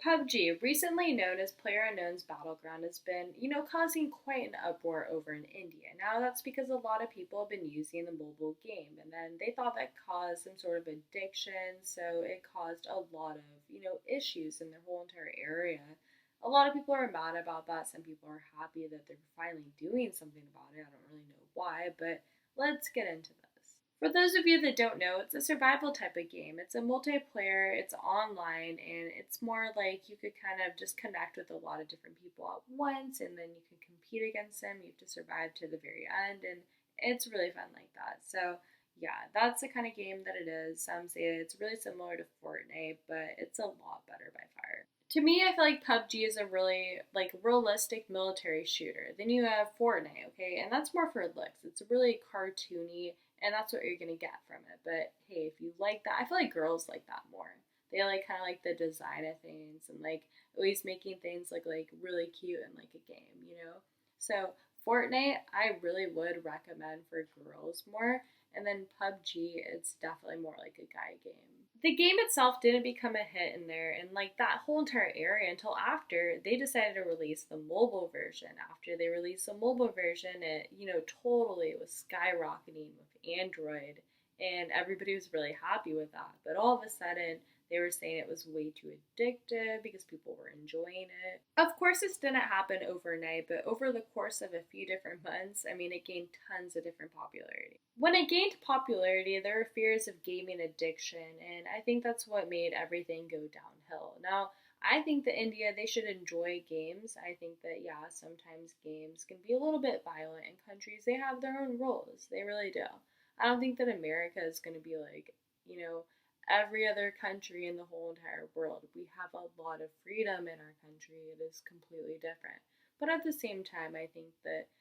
Pubg, recently known as PlayerUnknown's Battleground, has been, causing quite an uproar over in India. Now, that's because a lot of people have been using the mobile game, and then they thought that caused some sort of addiction, so it caused a lot of, issues in their whole entire area. A lot of people are mad about that. Some people are happy that they're finally doing something about it. I don't really know why, but let's get into this. For those of you that don't know, it's a survival type of game. It's a multiplayer, it's online, and it's more like you could kind of just connect with a lot of different people at once, and then you can compete against them. You have to survive to the very end, and it's really fun like that. So, yeah, that's the kind of game that it is. Some say it's really similar to Fortnite, but it's a lot better by far. To me, I feel like PUBG is a really realistic military shooter. Then you have Fortnite, okay, and that's more for looks. It's really cartoony, and that's what you're gonna get from it. But hey, if you like that, I feel like girls like that more. They like kind of like the design of things and like always making things look like really cute and like a game. So Fortnite, I really would recommend for girls more, and then PUBG, it's definitely more like a guy game. The game itself didn't become a hit in there and like that whole entire area until after they decided to release the mobile version. After they released the mobile version, it totally was skyrocketing with Android, and everybody was really happy with that. But all of a sudden they were saying it was way too addictive because people were enjoying it. Of course, this didn't happen overnight, but over the course of a few different months, I mean, it gained tons of different popularity. When it gained popularity, there were fears of gaming addiction, and I think that's what made everything go downhill. Now, I think that India, they should enjoy games. I think that, yeah, sometimes games can be a little bit violent in countries. They have their own rules. They really do. I don't think that America is going to be like, you know, every other country in the whole entire world. We have a lot of freedom in our country. It is completely different. But at the same time, I think that,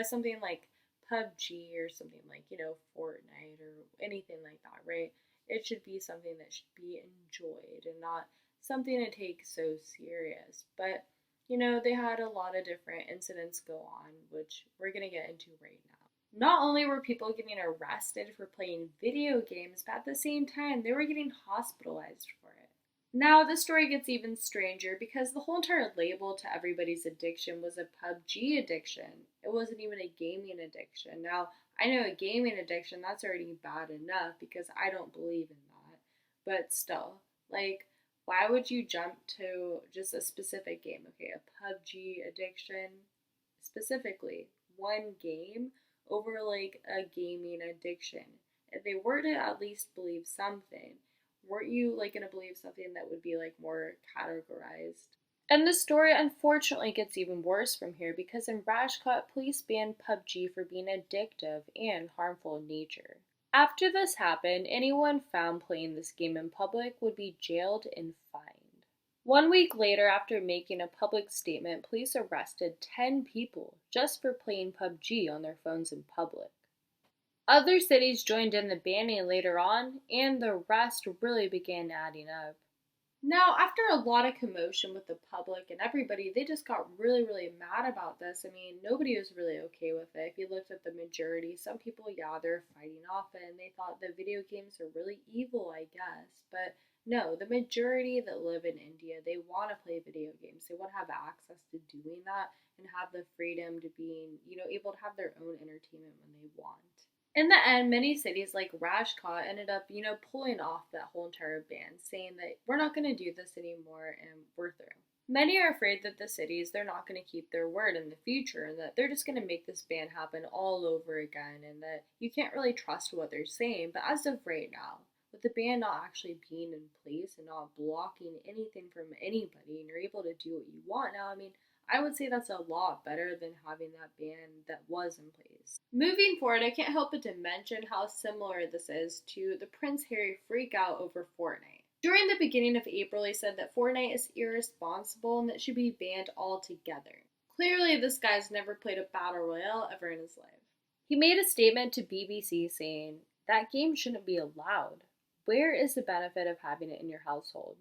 something like PUBG or something like, Fortnite or anything like that, right? It should be something that should be enjoyed and not something to take so serious. But, they had a lot of different incidents go on, which we're going to get into right now. Not only were people getting arrested for playing video games, but at the same time, they were getting hospitalized for it. Now, the story gets even stranger because the whole entire label to everybody's addiction was a PUBG addiction. It wasn't even a gaming addiction. Now, I know a gaming addiction, that's already bad enough because I don't believe in that. But still, like, why would you jump to just a specific game? Okay, a PUBG addiction, specifically, one game over like a gaming addiction. If they were to at least believe something, weren't you like gonna believe something that would be like more categorized? And the story unfortunately gets even worse from here because in Rajkot, police banned PUBG for being addictive and harmful in nature. After this happened, anyone found playing this game in public would be jailed and fined. 1 week later, after making a public statement, police arrested 10 people just for playing PUBG on their phones in public. Other cities joined in the banning later on, and the rest really began adding up. Now, after a lot of commotion with the public and everybody, they just got really, really mad about this. I mean, nobody was really okay with it. If you looked at the majority, some people, yeah, they're fighting off it and they thought the video games are really evil, I guess. But no, the majority that live in India, they want to play video games. They want to have access to doing that and have the freedom to being, able to have their own entertainment when they want. In the end, many cities like Rajkot ended up, pulling off that whole entire ban, saying that we're not going to do this anymore and we're through. Many are afraid that the cities, they're not going to keep their word in the future and that they're just going to make this ban happen all over again and that you can't really trust what they're saying. But as of right now, with the ban not actually being in place and not blocking anything from anybody and you're able to do what you want now, I mean, I would say that's a lot better than having that ban that was in place. Moving forward, I can't help but to mention how similar this is to the Prince Harry freakout over Fortnite. During the beginning of April, he said that Fortnite is irresponsible and that it should be banned altogether. Clearly, this guy's never played a battle royale ever in his life. He made a statement to BBC saying, that game shouldn't be allowed. Where is the benefit of having it in your household?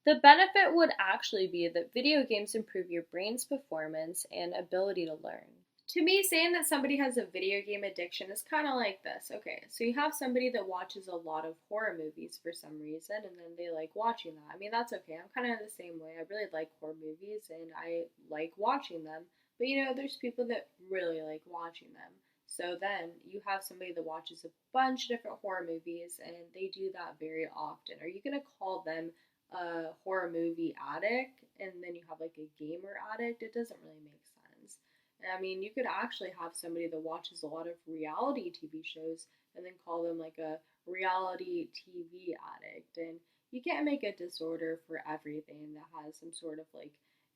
The benefit would actually be that video games improve your brain's performance and ability to learn. To me, saying that somebody has a video game addiction is kind of like this. Okay, so you have somebody that watches a lot of horror movies for some reason, and then they like watching that. I mean, that's okay. I'm kind of the same way. I really like horror movies, and I like watching them. But there's people that really like watching them. So then you have somebody that watches a bunch of different horror movies, and they do that very often. Are you going to call them a horror movie addict, and then you have like a gamer addict? It doesn't really make sense. I mean, you could actually have somebody that watches a lot of reality TV shows and then call them like a reality TV addict. And you can't make a disorder for everything that has some sort of like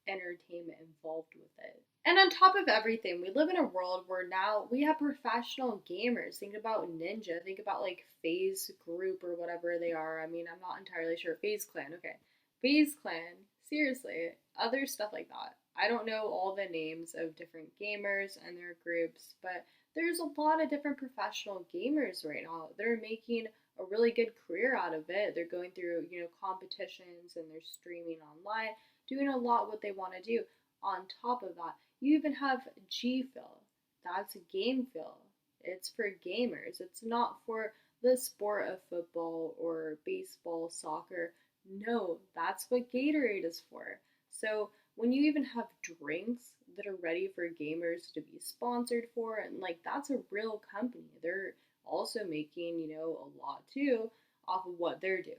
entertainment involved with it. And on top of everything, we live in a world where now we have professional gamers. Think about Ninja, think about like FaZe Group or whatever they are. I mean, I'm not entirely sure. FaZe Clan, okay. FaZe Clan, seriously, other stuff like that. I don't know all the names of different gamers and their groups, but there's a lot of different professional gamers right now. They're making a really good career out of it. They're going through, competitions and they're streaming online, doing a lot what they want to do. On top of that, you even have G-Fill. That's a game fill. It's for gamers. It's not for the sport of football or baseball, soccer. No, that's what Gatorade is for. So when you even have drinks that are ready for gamers to be sponsored for, and like that's a real company. They're also making, a lot too off of what they're doing.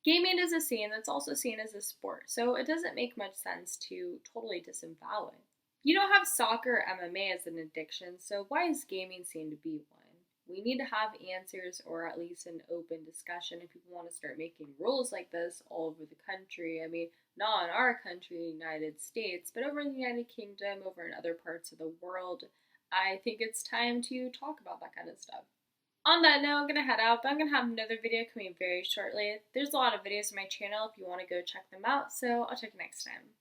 Gaming is a scene that's also seen as a sport, so it doesn't make much sense to totally disavow it. You don't have soccer or MMA as an addiction, so why is gaming seen to be one? We need to have answers or at least an open discussion if people want to start making rules like this all over the country. I mean, not in our country, the United States, but over in the United Kingdom, over in other parts of the world. I think it's time to talk about that kind of stuff. On that note, I'm going to head out, but I'm going to have another video coming very shortly. There's a lot of videos on my channel if you want to go check them out, so I'll check you next time.